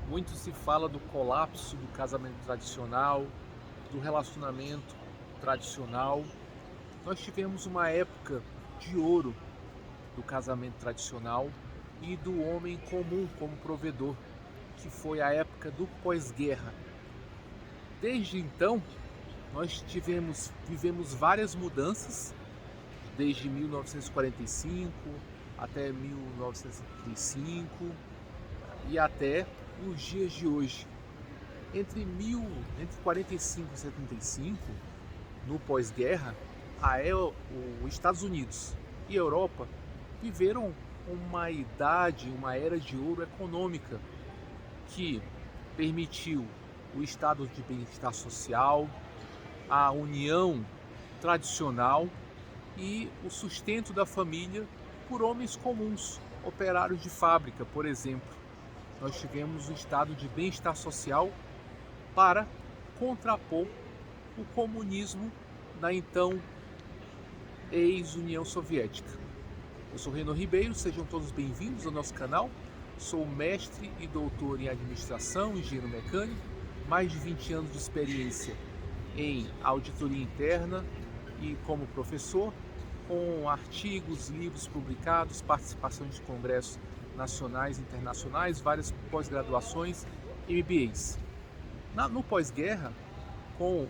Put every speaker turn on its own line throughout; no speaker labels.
Muito se fala do colapso do casamento tradicional, do relacionamento tradicional. Nós tivemos uma época de ouro do casamento tradicional e do homem comum como provedor, que foi a época do pós-guerra. Desde então, vivemos várias mudanças, desde 1945 até 1935 e até os dias de hoje. Entre 45 e 75, no pós-guerra, os Estados Unidos e a Europa viveram uma era de ouro econômica que permitiu o estado de bem-estar social, a união tradicional e o sustento da família por homens comuns, operários de fábrica, por exemplo. Nós tivemos um estado de bem-estar social para contrapor o comunismo da então ex-União Soviética. Eu sou Reno Ribeiro, sejam todos bem-vindos ao nosso canal. Sou mestre e doutor em administração, engenheiro mecânico, mais de 20 anos de experiência em auditoria interna e como professor, com artigos, livros publicados, participação de congressos nacionais e internacionais, várias pós-graduações e MBAs. No pós-guerra, com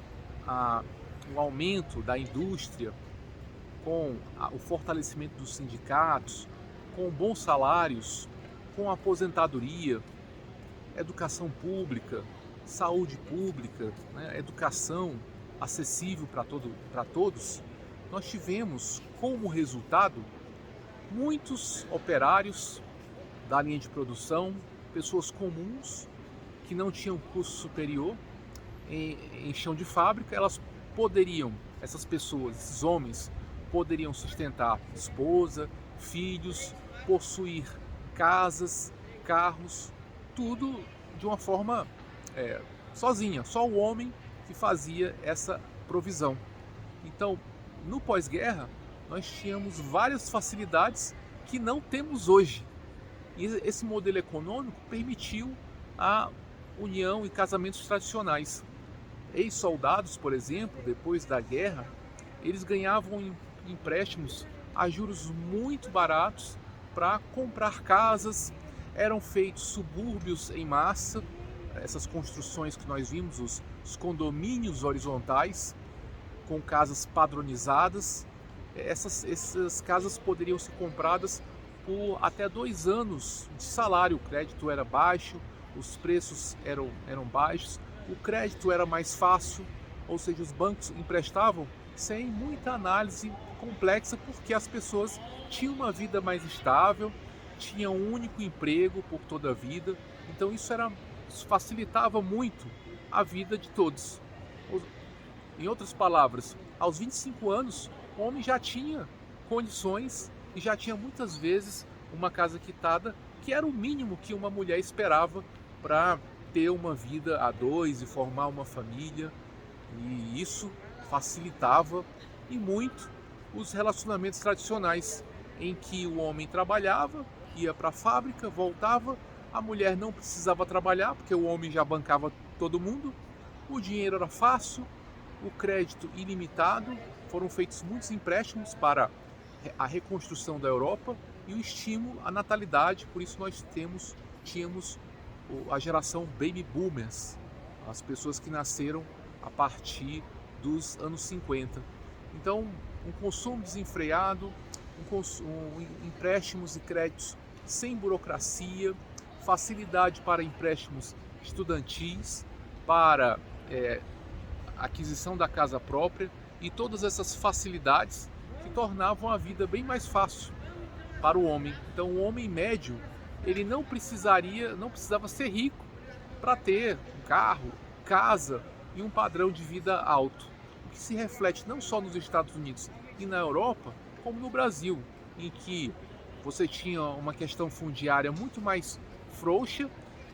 o aumento da indústria, com o fortalecimento dos sindicatos, com bons salários, com aposentadoria, educação pública, saúde pública, né, educação acessível para todos, nós tivemos como resultado muitos operários da linha de produção, pessoas comuns que não tinham curso superior em chão de fábrica, essas pessoas, esses homens, poderiam sustentar esposa, filhos, possuir casas, carros, tudo de uma forma sozinha, só o homem que fazia essa provisão. Então, no pós-guerra, nós tínhamos várias facilidades que não temos hoje. E esse modelo econômico permitiu a união e casamentos tradicionais. Ex-soldados, por exemplo, depois da guerra, eles ganhavam empréstimos a juros muito baratos para comprar casas, eram feitos subúrbios em massa, essas construções que nós vimos, os condomínios horizontais, com casas padronizadas. Essas casas poderiam ser compradas por até 2 anos de salário. O crédito era baixo, os preços eram baixos, o crédito era mais fácil, ou seja, os bancos emprestavam sem muita análise complexa, porque as pessoas tinham uma vida mais estável, tinham um único emprego por toda a vida, então isso facilitava muito a vida de todos. Em outras palavras, aos 25 anos, o homem já tinha condições e já tinha muitas vezes uma casa quitada, que era o mínimo que uma mulher esperava para ter uma vida a dois e formar uma família. E isso facilitava e muito os relacionamentos tradicionais, em que o homem trabalhava, ia para a fábrica, voltava, a mulher não precisava trabalhar, porque o homem já bancava todo mundo, o dinheiro era fácil, o crédito ilimitado, foram feitos muitos empréstimos para a reconstrução da Europa e o estímulo à natalidade. Por isso nós tínhamos a geração Baby Boomers, as pessoas que nasceram a partir dos anos 50. Então, um consumo desenfreado, empréstimos e créditos sem burocracia, facilidade para empréstimos estudantis, para aquisição da casa própria, e todas essas facilidades que tornavam a vida bem mais fácil para o homem. Então, o homem médio, ele não precisava ser rico para ter um carro, casa e um padrão de vida alto, o que se reflete não só nos Estados Unidos e na Europa, como no Brasil, em que você tinha uma questão fundiária muito mais frouxa,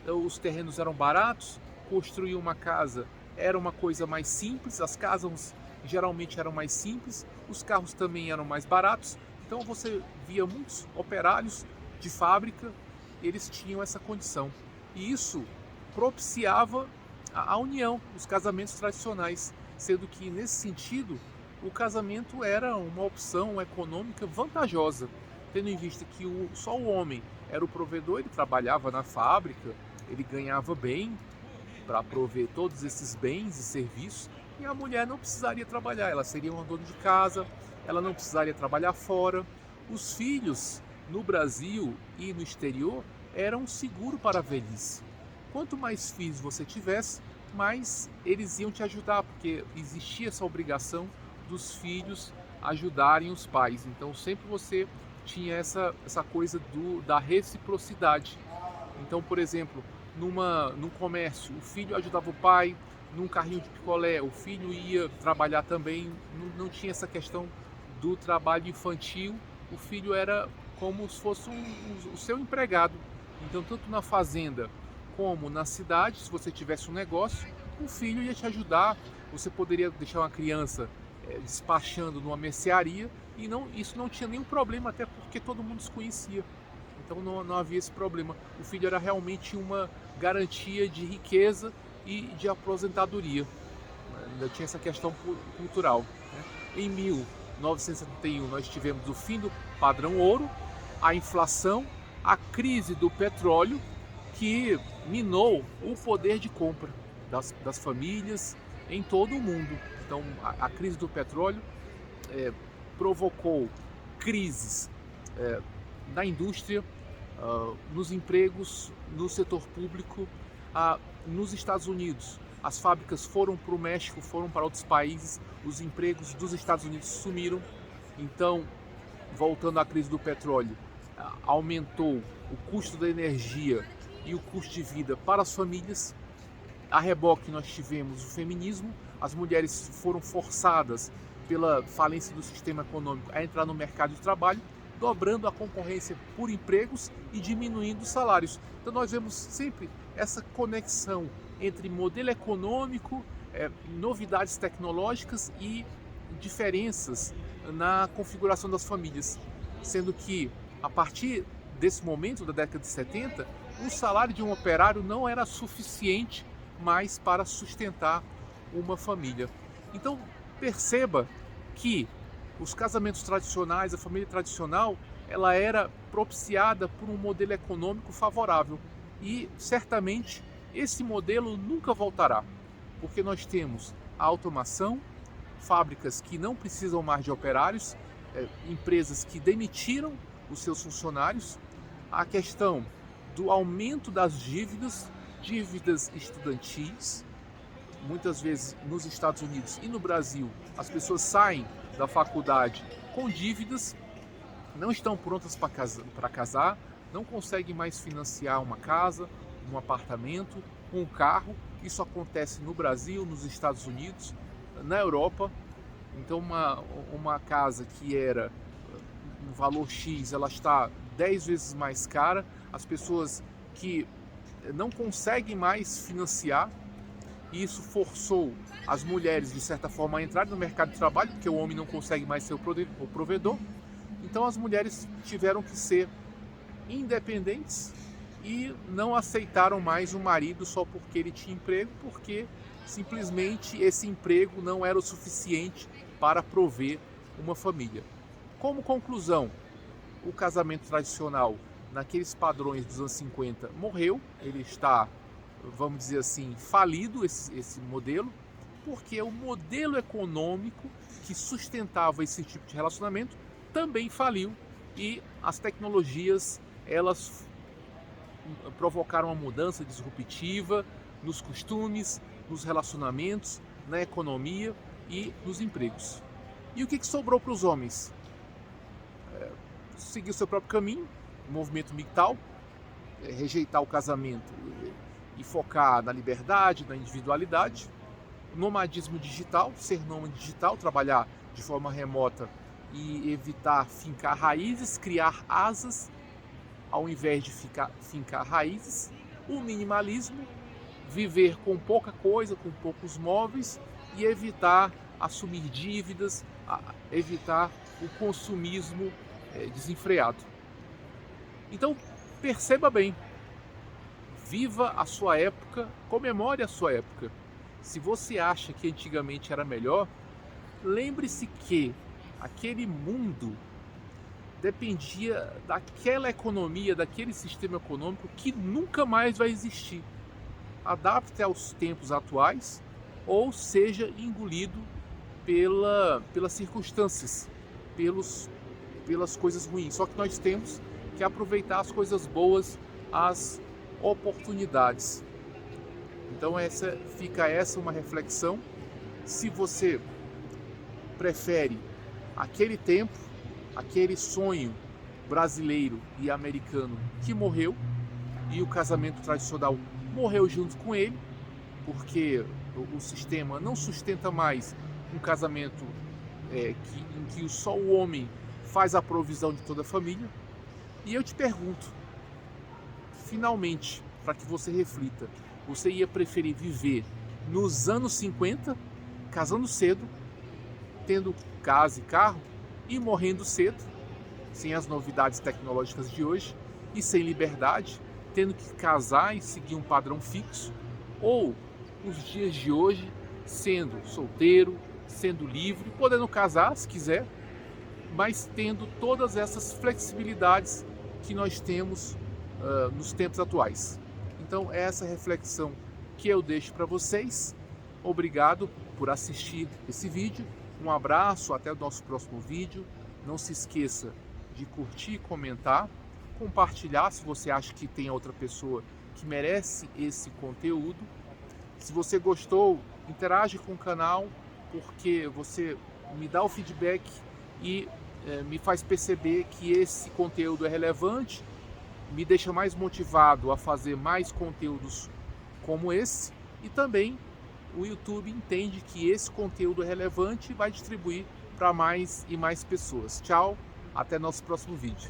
os terrenos eram baratos, construir uma casa era uma coisa mais simples, as casas geralmente eram mais simples, os carros também eram mais baratos, então você via muitos operários de fábrica, eles tinham essa condição. E isso propiciava a união, os casamentos tradicionais, sendo que, nesse sentido, o casamento era uma opção econômica vantajosa, tendo em vista que só o homem era o provedor, ele trabalhava na fábrica, ele ganhava bem para prover todos esses bens e serviços, e a mulher não precisaria trabalhar, ela seria uma dona de casa, ela não precisaria trabalhar fora. Os filhos no Brasil e no exterior eram um seguro para a velhice. Quanto mais filhos você tivesse, mais eles iam te ajudar, porque existia essa obrigação dos filhos ajudarem os pais. Então sempre você tinha essa coisa da reciprocidade. Então, por exemplo, num comércio, o filho ajudava o pai, num carrinho de picolé, o filho ia trabalhar também, não tinha essa questão do trabalho infantil, o filho era como se fosse o seu empregado. Então, tanto na fazenda como na cidade, se você tivesse um negócio, o filho ia te ajudar, você poderia deixar uma criança despachando numa mercearia e isso não tinha nenhum problema, até porque todo mundo se conhecia. Então não havia esse problema. O filho era realmente uma garantia de riqueza e de aposentadoria. Ainda tinha essa questão cultural. Em 1971 nós tivemos o fim do padrão ouro, a inflação, a crise do petróleo, que minou o poder de compra das famílias em todo o mundo. Então a crise do petróleo provocou crises na indústria, nos empregos, no setor público. Nos Estados Unidos, as fábricas foram para o México, foram para outros países, os empregos dos Estados Unidos sumiram. Então, voltando à crise do petróleo, aumentou o custo da energia e o custo de vida para as famílias. A reboque nós tivemos o feminismo, as mulheres foram forçadas pela falência do sistema econômico a entrar no mercado de trabalho, dobrando a concorrência por empregos e diminuindo os salários. Então nós vemos sempre essa conexão entre modelo econômico, novidades tecnológicas e diferenças na configuração das famílias, sendo que a partir desse momento, da década de 70, o salário de um operário não era suficiente mais para sustentar uma família. Então perceba que os casamentos tradicionais, a família tradicional, ela era propiciada por um modelo econômico favorável e certamente esse modelo nunca voltará, porque nós temos a automação, fábricas que não precisam mais de operários, empresas que demitiram os seus funcionários, a questão do aumento das dívidas estudantis. Muitas vezes nos Estados Unidos e no Brasil as pessoas saem da faculdade com dívidas, não estão prontas para casar, não conseguem mais financiar uma casa, um apartamento, um carro. Isso acontece no Brasil, nos Estados Unidos, na Europa. Então uma casa que era um valor X, ela está 10 vezes mais cara. As pessoas que não conseguem mais financiar, e isso forçou as mulheres, de certa forma, a entrarem no mercado de trabalho, porque o homem não consegue mais ser o provedor. Então as mulheres tiveram que ser independentes e não aceitaram mais o marido só porque ele tinha emprego, porque simplesmente esse emprego não era o suficiente para prover uma família. Como conclusão, o casamento tradicional, naqueles padrões dos anos 50, morreu. Ele está, vamos dizer assim, falido, esse modelo, porque o modelo econômico que sustentava esse tipo de relacionamento também faliu, e as tecnologias, elas provocaram uma mudança disruptiva nos costumes, nos relacionamentos, na economia e nos empregos. E o que sobrou para os homens? Seguir o seu próprio caminho, o movimento MGTOW, rejeitar o casamento e focar na liberdade, na individualidade. Nomadismo digital, ser nômade digital, trabalhar de forma remota e evitar fincar raízes, criar asas ao invés de fincar raízes. O minimalismo, viver com pouca coisa, com poucos móveis, e evitar assumir dívidas, evitar o consumismo desenfreado. Então perceba bem, Viva a sua época, comemore a sua época. Se você acha que antigamente era melhor, lembre-se que aquele mundo dependia daquela economia, daquele sistema econômico que nunca mais vai existir. Adapte aos tempos atuais ou seja engolido pelas circunstâncias, pelas coisas ruins. Só que nós temos que aproveitar as coisas boas, as oportunidades. Então fica uma reflexão. Se você prefere aquele tempo, aquele sonho brasileiro e americano que morreu, e o casamento tradicional morreu junto com ele, porque o sistema não sustenta mais um casamento em que só o homem faz a provisão de toda a família. E eu te pergunto, finalmente, para que você reflita, você ia preferir viver nos anos 50, casando cedo, tendo casa e carro, e morrendo cedo, sem as novidades tecnológicas de hoje, e sem liberdade, tendo que casar e seguir um padrão fixo, ou os dias de hoje, sendo solteiro, sendo livre, podendo casar se quiser, mas tendo todas essas flexibilidades que nós temos nos tempos atuais. Então, é essa reflexão que eu deixo para vocês. Obrigado por assistir esse vídeo. Um abraço, até o nosso próximo vídeo. Não se esqueça de curtir, comentar, compartilhar se você acha que tem outra pessoa que merece esse conteúdo. Se você gostou, interage com o canal, porque você me dá o feedback e me faz perceber que esse conteúdo é relevante, me deixa mais motivado a fazer mais conteúdos como esse, e também o YouTube entende que esse conteúdo é relevante e vai distribuir para mais e mais pessoas. Tchau, até nosso próximo vídeo.